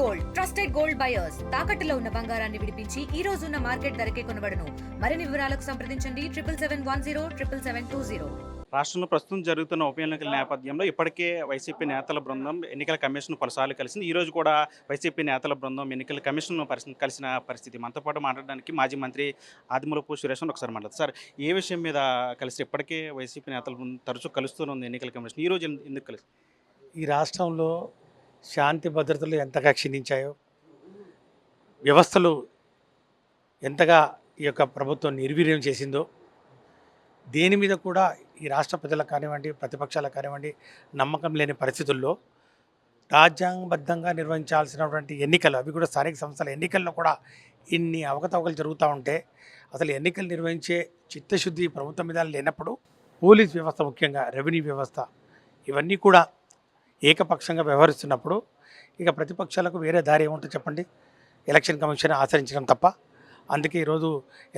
Gold trusted gold buyers తాకట్టులో ఉన్న బంగారాన్ని విడిపించి ఈ రోజు ఉన్న మార్కెట్ ధరకే కొనబడును. మరిన్ని వివరాలకు సంప్రదించండి 7771077720. రాష్ట్రంలో ప్రస్తుతం జరుగుతున్న ఉప ఎన్నికల నేపథ్యంలో ఇప్పటికే వైసీపీ నేతల బృందం ఎన్నికల కమిషన్ పలుసార్లు కలిసింది. ఈ రోజు కూడా వైసీపీ నేతల బృందం ఎన్నికల కమిషన్ కలిసిన పరిస్థితి. మనతో పాటు మాట్లాడడానికి మాజీ మంత్రి ఆదిమూలపు సురేష్ ఒకసారి మాట్లాడతారు. సార్, ఏ విషయం మీద కలిసి ఇప్పటికే వైసీపీ నేతల బృందం తరచూ కలుస్తూనే ఉంది ఎన్నికల కమిషన్. ఈ రోజు ఎందుకు కలిసి? ఈ రాష్ట్రంలో శాంతి భద్రతలు ఎంతగా క్షీణించాయో, వ్యవస్థలు ఎంతగా ఈ యొక్క ప్రభుత్వం నిర్వీర్యం చేసిందో, దేని మీద కూడా ఈ రాష్ట్ర ప్రజలకు కానివ్వండి, ప్రతిపక్షాలకు కానివ్వండి నమ్మకం లేని పరిస్థితుల్లో రాజ్యాంగబద్ధంగా నిర్వహించాల్సినటువంటి ఎన్నికలు, అవి కూడా స్థానిక సంస్థల ఎన్నికల్లో కూడా ఇన్ని అవకతవకలు జరుగుతూ ఉంటే, అసలు ఎన్నికలు నిర్వహించే చిత్తశుద్ధి ప్రభుత్వం మీద లేనప్పుడు పోలీస్ వ్యవస్థ, ముఖ్యంగా రెవెన్యూ వ్యవస్థ, ఇవన్నీ కూడా ఏకపక్షంగా వ్యవహరిస్తున్నప్పుడు ఇక ప్రతిపక్షాలకు వేరే దారి ఏముంటుంది చెప్పండి? ఎలక్షన్ కమిషన్ ఆచరించడం తప్ప. అందుకే ఈరోజు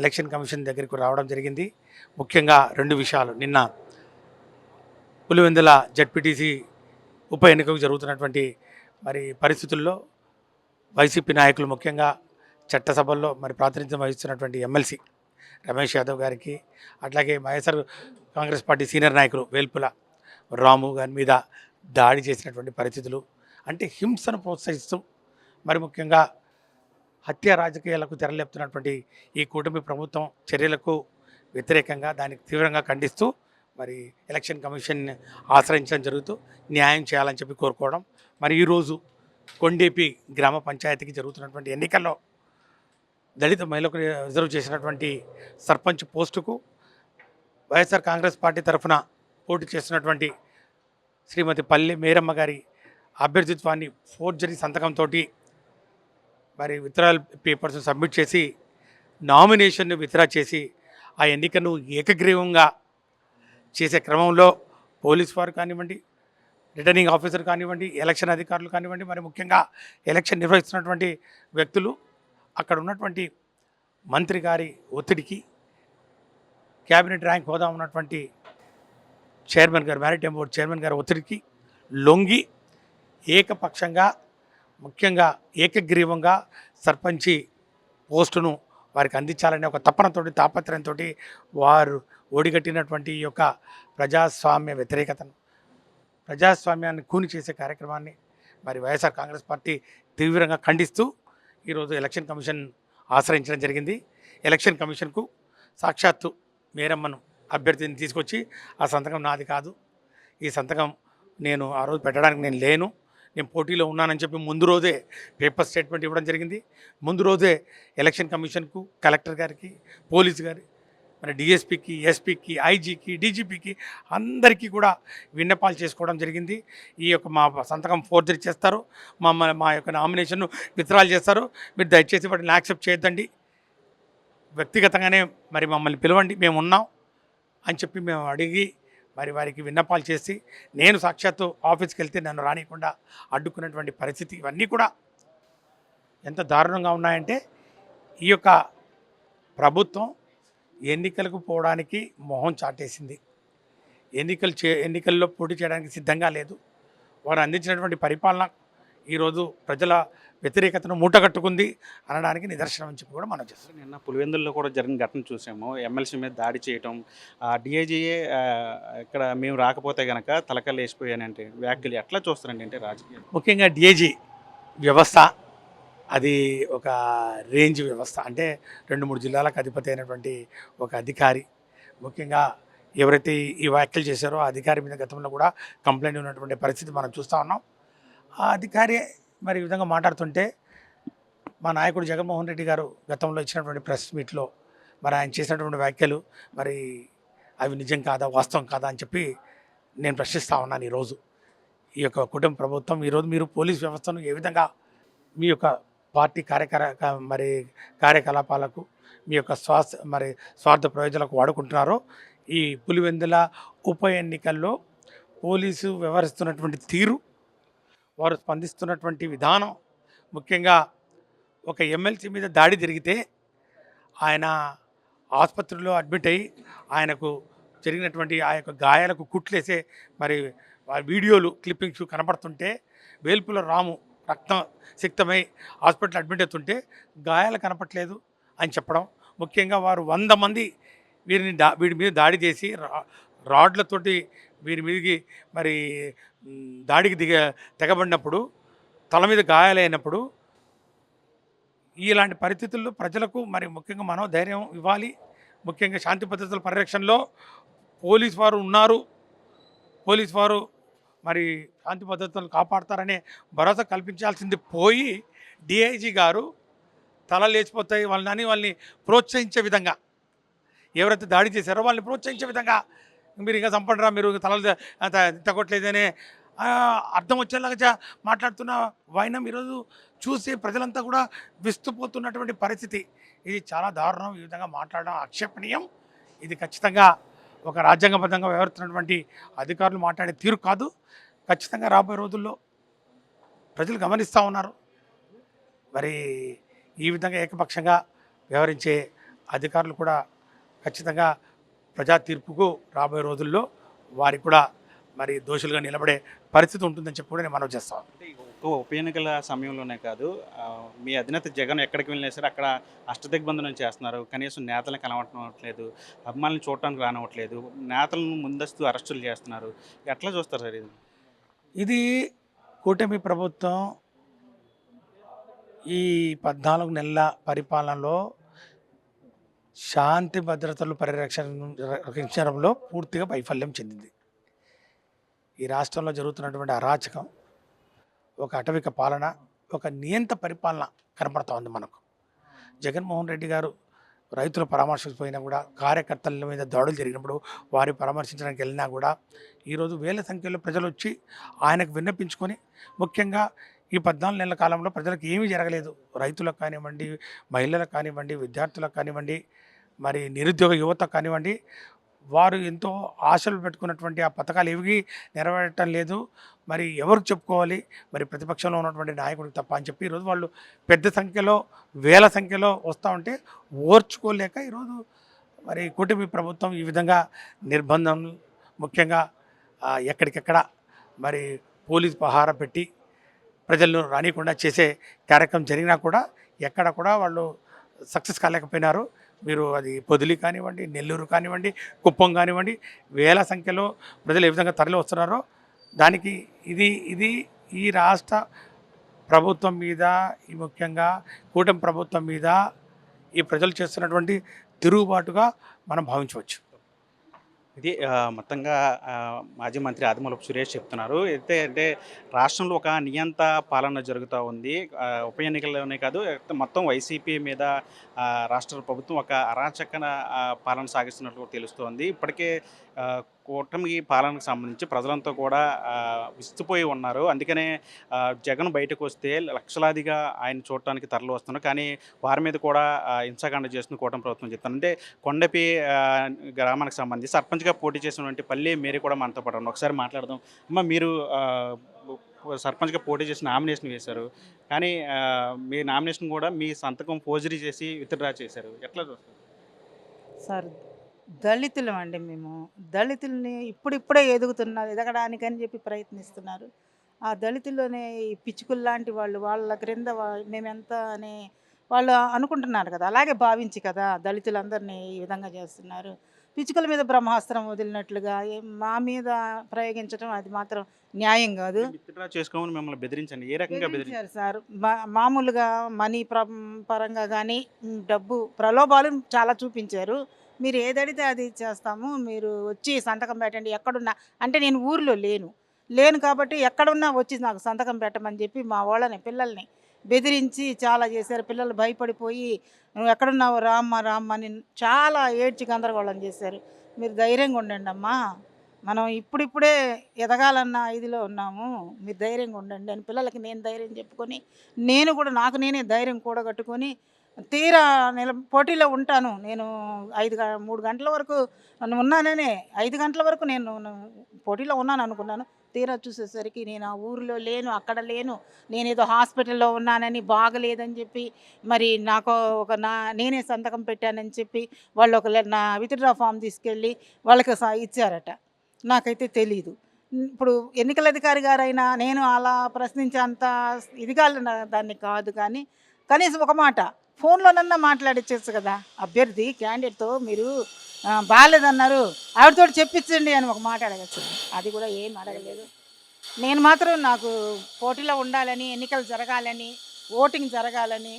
ఎలక్షన్ కమిషన్ దగ్గరికి రావడం జరిగింది. ముఖ్యంగా రెండు విషయాలు. నిన్న పులివెందుల జడ్పీటీసీ ఉప ఎన్నికకు జరుగుతున్నటువంటి పరిస్థితుల్లో వైసీపీ నాయకులు, ముఖ్యంగా చట్టసభల్లో ప్రాతినిధ్యం వహిస్తున్నటువంటి ఎమ్మెల్సీ రమేష్ యాదవ్ గారికి, అట్లాగే వైఎస్ఆర్ కాంగ్రెస్ పార్టీ సీనియర్ నాయకులు వేల్పుల రాము గారి మీద దాడి చేసినటువంటి పరిస్థితులు, అంటే హింసను ప్రోత్సహిస్తూ ముఖ్యంగా హత్య రాజకీయాలకు తెరలేపుతున్నటువంటి ఈ కూటమి ప్రభుత్వం చర్యలకు వ్యతిరేకంగా దానికి తీవ్రంగా ఖండిస్తూ ఎలక్షన్ కమిషన్ ఆశ్రయించడం జరుగుతూ న్యాయం చేయాలని చెప్పి కోరుకోవడం. ఈరోజు కొండేపి గ్రామ పంచాయతీకి జరుగుతున్నటువంటి ఎన్నికల్లో దళిత మహిళలకు రిజర్వ్ చేసినటువంటి సర్పంచ్ పోస్టుకు వైఎస్ఆర్ కాంగ్రెస్ పార్టీ తరఫున పోటీ చేస్తున్నటువంటి శ్రీమతి పల్లె మేరమ్మ గారి అభ్యర్థిత్వాన్ని ఫోర్జరీ సంతకంతో విత్డ్రాయల్ పేపర్స్ సబ్మిట్ చేసి నామినేషన్ను విత్డ్రా చేసి ఆ ఎన్నికను ఏకగ్రీవంగా చేసే క్రమంలో పోలీస్ వారు కానివ్వండి, రిటర్నింగ్ ఆఫీసర్ కానివ్వండి, ఎలక్షన్ అధికారులు కానివ్వండి, ముఖ్యంగా ఎలక్షన్ నిర్వహిస్తున్నటువంటి వ్యక్తులు, అక్కడ ఉన్నటువంటి మంత్రి గారి ఒత్తిడికి, క్యాబినెట్ ర్యాంక్ హోదా ఉన్నటువంటి చైర్మన్ గారు, మ్యారిటైమ్ బోర్డు చైర్మన్ గారు ఒత్తిడికి లొంగి ఏకపక్షంగా, ముఖ్యంగా ఏకగ్రీవంగా సర్పంచి పోస్టును వారికి అందించాలనే ఒక తపనతో, తాపత్రయంతో వారు ఓడిగట్టినటువంటి ఈ యొక్క ప్రజాస్వామ్య వ్యతిరేకతను, ప్రజాస్వామ్యాన్ని కూని చేసే కార్యక్రమాన్ని వైఎస్ఆర్ కాంగ్రెస్ పార్టీ తీవ్రంగా ఖండిస్తూ ఈరోజు ఎలక్షన్ కమిషన్ ఆశ్రయించడం జరిగింది. ఎలక్షన్ కమిషన్కు సాక్షాత్తు మేరమ్మను అభ్యర్థిని తీసుకొచ్చి, ఆ సంతకం నాది కాదు, ఈ సంతకం నేను ఆ రోజు పెట్టడానికి నేను లేను, నేను పోటీలో ఉన్నానని చెప్పి ముందు రోజే పేపర్ స్టేట్మెంట్ ఇవ్వడం జరిగింది. ముందు రోజే ఎలక్షన్ కమిషన్కు, కలెక్టర్ గారికి, పోలీస్ గారి, డిఎస్పీకి, ఎస్పీకి, ఐజీకి, డీజీపీకి అందరికీ కూడా విన్నపాలు చేసుకోవడం జరిగింది. ఈ యొక్క మా సంతకం ఫోర్జరీ చేస్తారు, మా యొక్క నామినేషన్ను విత్డ్రాల్ చేస్తారు, మీరు దయచేసి వాటిని యాక్సెప్ట్ చేయొద్దండి, వ్యక్తిగతంగానే మమ్మల్ని పిలవండి, మేము ఉన్నాం అని చెప్పి మేము అడిగి వారికి విన్నపాలు చేసి, నేను సాక్షాత్తు ఆఫీస్కి వెళ్తే నన్ను రానియకుండా అడ్డుకున్నటువంటి పరిస్థితి, ఇవన్నీ కూడా ఎంత దారుణంగా ఉన్నాయంటే, ఈ యొక్క ప్రభుత్వం ఎన్నికలకు పోవడానికి మొహం చాటేసింది. ఎన్నికల్లో పోటీ చేయడానికి సిద్ధంగా లేదు. వారు అందించినటువంటి పరిపాలన ఈరోజు ప్రజల వ్యతిరేకతను మూటగట్టుకుంది అనడానికి నిదర్శనం అని చెప్పి కూడా మనం చేస్తాం. నిన్న పులివెందుల్లో కూడా జరిగిన ఘటన చూసాము. ఎమ్మెల్సీ మీద దాడి చేయటం, డిఐజీఏ ఇక్కడ మేము రాకపోతే కనుక తలకలు వేసిపోయానంటే వ్యాఖ్యలు ఎట్లా చూస్తారండి? అంటే రాజకీయం, ముఖ్యంగా డిఐజీ వ్యవస్థ అది ఒక రేంజ్ వ్యవస్థ, అంటే 2-3 జిల్లాలకు అధిపతి అయినటువంటి ఒక అధికారి. ముఖ్యంగా ఎవరైతే ఈ వ్యాఖ్యలు చేశారో ఆ అధికారి మీద గతంలో కూడా కంప్లైంట్ ఉన్నటువంటి పరిస్థితి మనం చూస్తూ ఉన్నాం. ఆ అధికారి ఈ విధంగా మాట్లాడుతుంటే, మా నాయకుడు జగన్మోహన్ రెడ్డి గారు గతంలో ఇచ్చినటువంటి ప్రెస్ మీట్లో ఆయన చేసినటువంటి వ్యాఖ్యలు అవి నిజం కాదా, వాస్తవం కాదా అని చెప్పి నేను ప్రశ్నిస్తూ ఉన్నాను. ఈరోజు ఈ యొక్క కుటుంబ ప్రభుత్వం, ఈరోజు మీరు పోలీస్ వ్యవస్థను ఏ విధంగా మీ యొక్క పార్టీ కార్యకలాపాలకు, మీ యొక్క స్వార్థ ప్రయోజనాలకు వాడుకుంటున్నారో, ఈ పులివెందుల ఉప ఎన్నికల్లో పోలీసు వ్యవహరిస్తున్నటువంటి తీరు, వారు స్పందిస్తున్నటువంటి విధానం, ముఖ్యంగా ఒక ఎమ్మెల్సీ మీద దాడి జరిగితే ఆయన ఆసుపత్రిలో అడ్మిట్ అయ్యి ఆయనకు జరిగినటువంటి ఆ యొక్క గాయాలకు కుట్లేసే వీడియోలు, క్లిప్పింగ్స్ కనపడుతుంటే, వేల్పుల రాము రక్తం సిక్తమై హాస్పిటల్ అడ్మిట్ అవుతుంటే గాయాలు కనపట్లేదు అని చెప్పడం, ముఖ్యంగా వారు 100 మంది వీడి మీద దాడి చేసి రాడ్లతోటి వీరి మీదకి మరి దాడికి తెగబడినప్పుడు, తల మీద గాయాలైనప్పుడు, ఇలాంటి పరిస్థితుల్లో ప్రజలకు మరి ముఖ్యంగా మనం ధైర్యం ఇవ్వాలి. ముఖ్యంగా శాంతి భద్రతల పరిరక్షణలో పోలీసు వారు ఉన్నారు, పోలీసు వారు మరి శాంతి భద్రతలను కాపాడతారనే భరోసా కల్పించాల్సింది పోయి డిఐజీ గారు తల లేచిపోతాయి వాళ్ళని ప్రోత్సహించే విధంగా, ఎవరైతే దాడి చేశారో వాళ్ళని ప్రోత్సహించే విధంగా మీరు ఇంకా చంపండిరా, మీరు తలలు తగ్గట్లేదనే అర్థం వచ్చేలాగా మాట్లాడుతున్న వైనం ఈరోజు చూసి ప్రజలంతా కూడా విస్తుపోతున్నటువంటి పరిస్థితి. ఇది చాలా దారుణం. ఈ విధంగా మాట్లాడడం అక్షేపణీయం. ఇది ఖచ్చితంగా ఒక రాజ్యాంగబద్ధంగా వ్యవహరిస్తున్నటువంటి అధికారులు మాట్లాడే తీరు కాదు. ఖచ్చితంగా రాబోయే రోజుల్లో ప్రజలు గమనిస్తూ ఉన్నారు. మరి ఈ విధంగా ఏకపక్షంగా వ్యవహరించే అధికారులు కూడా ఖచ్చితంగా ప్రజా తీర్పుకు రాబోయే రోజుల్లో వారికి కూడా మరి దోషులుగా నిలబడే పరిస్థితి ఉంటుందని చెప్పి కూడా నేను మనవి చేస్తాను. అంటే ఒక్క ఉప ఎన్నికల సమయంలోనే కాదు, మీ అధినేత జగన్ ఎక్కడికి వెళ్ళినా సరే అక్కడ అష్టదిగ్బంధనం చేస్తున్నారు. కనీసం నేతలను కలవట్లేదు, అభిమానులను చూడటానికి రానివ్వట్లేదు, నేతలను ముందస్తు అరెస్టులు చేస్తున్నారు. ఎట్లా చూస్తారు సార్ ఇది? ఇది కూటమి ప్రభుత్వం ఈ 14 నెలల పరిపాలనలో శాంతి భద్రతలు రక్షించడంలో పూర్తిగా వైఫల్యం చెందింది. ఈ రాష్ట్రంలో జరుగుతున్నటువంటి అరాచకం, ఒక అటవిక పాలన, ఒక నియంత పరిపాలన కనపడతా ఉంది మనకు. జగన్మోహన్ రెడ్డి గారు రైతుల పరామర్శించిపోయినా కూడా, కార్యకర్తల మీద దాడులు జరిగినప్పుడు వారి పరామర్శించడానికి వెళ్ళినా కూడా ఈరోజు వేల సంఖ్యలో ప్రజలు వచ్చి ఆయనకు విన్నపించుకొని, ముఖ్యంగా ఈ 14 నెలల కాలంలో ప్రజలకు ఏమీ జరగలేదు. రైతులకు కానివ్వండి, మహిళలకు కానివ్వండి, విద్యార్థులకు కానివ్వండి, మరి నిరుద్యోగ యువత కానివ్వండి, వారు ఎంతో ఆశలు పెట్టుకున్నటువంటి ఆ పథకాలు ఏవి నెరవేరటం లేదు. మరి ఎవరికి చెప్పుకోవాలి, మరి ప్రతిపక్షంలో ఉన్నటువంటి నాయకుడికి తప్ప అని చెప్పి ఈరోజు వాళ్ళు పెద్ద సంఖ్యలో, వేల సంఖ్యలో వస్తూ ఉంటే ఓర్చుకోలేక ఈరోజు మరి కూటమి ప్రభుత్వం ఈ విధంగా నిర్బంధం, ముఖ్యంగా ఎక్కడికెక్కడ మరి పోలీస్ పహారా పెట్టి ప్రజలను రానియకుండా చేసే కార్యక్రమం జరిగినా కూడా ఎక్కడ కూడా వాళ్ళు సక్సెస్ కాలేకపోయినారు. మీరు అది పొదిలి కానివ్వండి, నెల్లూరు కానివ్వండి, కుప్పం కానివ్వండి, వేల సంఖ్యలో ప్రజలు ఏ విధంగా తరలి వస్తున్నారో దానికి ఇది ఈ రాష్ట్ర ప్రభుత్వం మీద, ఈ ముఖ్యంగా కూటమి ప్రభుత్వం మీద ఈ ప్రజలు చేస్తున్నటువంటి తిరుగుబాటుగా మనం భావించవచ్చు. ఇది మొత్తంగా మాజీ మంత్రి ఆదిమూలపు సురేష్ చెప్తున్నారు. అయితే అంటే రాష్ట్రంలో ఒక నియంత పాలన జరుగుతూ ఉంది. ఉప ఎన్నికల్లోనే కాదు, మొత్తం వైసీపీ మీద రాష్ట్ర ప్రభుత్వం ఒక అరాచక పాలన సాగిస్తున్నట్లు తెలుస్తోంది. ఇప్పటికే కూటమి పాలనకు సంబంధించి ప్రజలంతా కూడా విస్తుపోయి ఉన్నారు. అందుకనే జగన్ బయటకు వస్తే లక్షలాదిగా ఆయన చూడటానికి తరలి వస్తున్నారు. కానీ వారి మీద కూడా హింసాకాండ చేస్తున్న కూటమి ప్రభుత్వం చెప్తాను. అంటే కొండపి గ్రామానికి సంబంధించి సర్పంచ్గా పోటీ చేసినటువంటి పల్లె మేరీ కూడా మనతో పాటు ఉన్నారు. ఒకసారి మాట్లాడదాం. అమ్మ, మీరు సర్పంచ్గా పోటీ చేసి నామినేషన్ వేశారు. కానీ మీ నామినేషన్ కూడా మీ సంతకం ఫోర్జరీ చేసి విత్డ్రా చేశారు. ఎట్లా చూస్తారు సార్? దళితులం అండి మేము. దళితుల్ని ఇప్పుడిప్పుడే ఎదగడానికని చెప్పి ప్రయత్నిస్తున్నారు. ఆ దళితుల్లోనే ఈ పిచ్చుకులు లాంటి వాళ్ళు, వాళ్ళ క్రింద మేమెంత అని వాళ్ళు అనుకుంటున్నారు కదా, అలాగే భావించి కదా దళితులందరినీ ఈ విధంగా చేస్తున్నారు. పిచ్చుకల మీద బ్రహ్మాస్త్రం వదిలినట్లుగా మా మీద ప్రయోగించడం అది మాత్రం న్యాయం కాదు. విత్డ్రా చేసుకోమని మిమ్మల్ని బెదిరించండి. ఏ రకంగా బెదిరించారు సార్? మామూలుగా మనీ పరంగా కానీ, డబ్బు ప్రలోభాలు చాలా చూపించారు. మీరు ఏదడితే అది చేస్తాము, మీరు వచ్చి సంతకం పెట్టండి ఎక్కడున్నా. అంటే నేను ఊరిలో లేను కాబట్టి ఎక్కడున్నా వచ్చి నాకు సంతకం పెట్టమని చెప్పి మా వాళ్ళని, పిల్లల్ని బెదిరించి చాలా చేశారు. పిల్లలు భయపడిపోయి నువ్వు ఎక్కడున్నావు, రామ్మ అని చాలా ఏడ్చి గందరగోళం చేశారు. మీరు ధైర్యంగా ఉండండి అమ్మా, మనం ఇప్పుడిప్పుడే ఎదగాలన్న ఇదిలో ఉన్నాము, మీరు ధైర్యంగా ఉండండి అని పిల్లలకి నేను ధైర్యం చెప్పుకొని, నేను కూడా నాకు నేనే ధైర్యం కూడగట్టుకొని తీరా పోటీలో ఉంటాను. నేను 3 గంటల వరకు ఉన్నాననే, 5 గంటల వరకు నేను పోటీలో ఉన్నాను అనుకున్నాను. తీరా చూసేసరికి నేను ఆ ఊరిలో లేను, అక్కడ లేను. నేనేదో హాస్పిటల్లో ఉన్నానని, బాగలేదని చెప్పి మరి నాకు నేనే సంతకం పెట్టానని చెప్పి వాళ్ళు నా విత్డ్రా ఫామ్ తీసుకెళ్ళి వాళ్ళకి ఇచ్చారట. నాకైతే తెలీదు. ఇప్పుడు ఎన్నికల అధికారి గారైనా నేను అలా ప్రశ్నించేంత ఇదిగా దాన్ని కాదు, కానీ కనీసం ఒక మాట ఫోన్లోనన్నా మాట్లాడిచ్చేచ్చు కదా. అభ్యర్థి క్యాండిడేట్తో మీరు బాగాలేదన్నారు, ఆవిడతో చెప్పించండి అని ఒక మాట అడగచ్చు. అది కూడా ఏం అడగలేదు. నేను మాత్రం నాకు పోటీలో ఉండాలని, ఎన్నికలు జరగాలని, ఓటింగ్ జరగాలని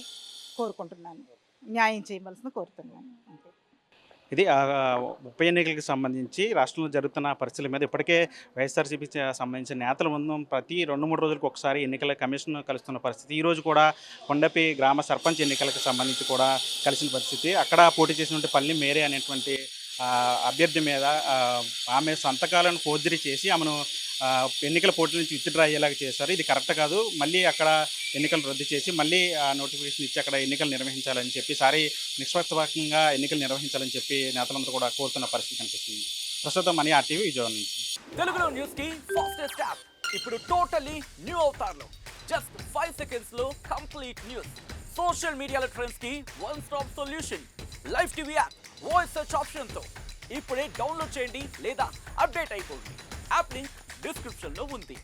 కోరుకుంటున్నాను. న్యాయం చేయవలసిన కోరుతున్నాను. అంతే. ఇది ఉప ఎన్నికలకు సంబంధించి రాష్ట్రంలో జరుగుతున్న పరిస్థితుల మీద ఇప్పటికే వైఎస్ఆర్సీపీ సంబంధించిన నేతల ముందు ప్రతి 2-3 రోజులకు ఒకసారి ఎన్నికల కమిషన్ కలుస్తున్న పరిస్థితి. ఈరోజు కూడా కొండపి గ్రామ సర్పంచ్ ఎన్నికలకు సంబంధించి కూడా కలిసిన పరిస్థితి. అక్కడ పోటీ చేసినటువంటి పల్లి మేరీ అనేటువంటి అభ్యర్థి మీద ఆమె సంతకాలను ఫోర్జరీ చేసి ఆమెను ఎన్నికల పోటీ నుంచి విత్డ్రా అయ్యేలాగా చేశారు. ఇది కరెక్ట్ కాదు. మళ్ళీ అక్కడ ఎన్నికలు రద్దు చేసి మళ్ళీ నోటిఫికేషన్ ఇచ్చి అక్కడ ఎన్నికలు నిర్వహించాలని చెప్పి, సారి నిష్పక్షపాతంగా ఎన్నికలు నిర్వహించాలని చెప్పి నేతలందరూ కూడా కోరుతున్న పరిస్థితి కనిపిస్తుంది. ప్రస్తుతం మనీ ఆర్టీవీ విజయవాడ నుంచి. తెలుగులో న్యూస్ కి ఫాస్టెస్ట్ యాప్ ఇప్పుడు టోటలీ న్యూ అవతార్లో జస్ట్ 5 సెకండ్స్ లో కంప్లీట్ న్యూస్. సోషల్ మీడియాలో ట్రెండ్స్ కి one stop solution. Live TV app voice search option తో ఇప్పుడే డౌన్లోడ్ చేయండి లేదా అప్డేట్ అయిపోండి. యాప్ లింక్ డిస్క్రిప్షన్ లో ఉంది.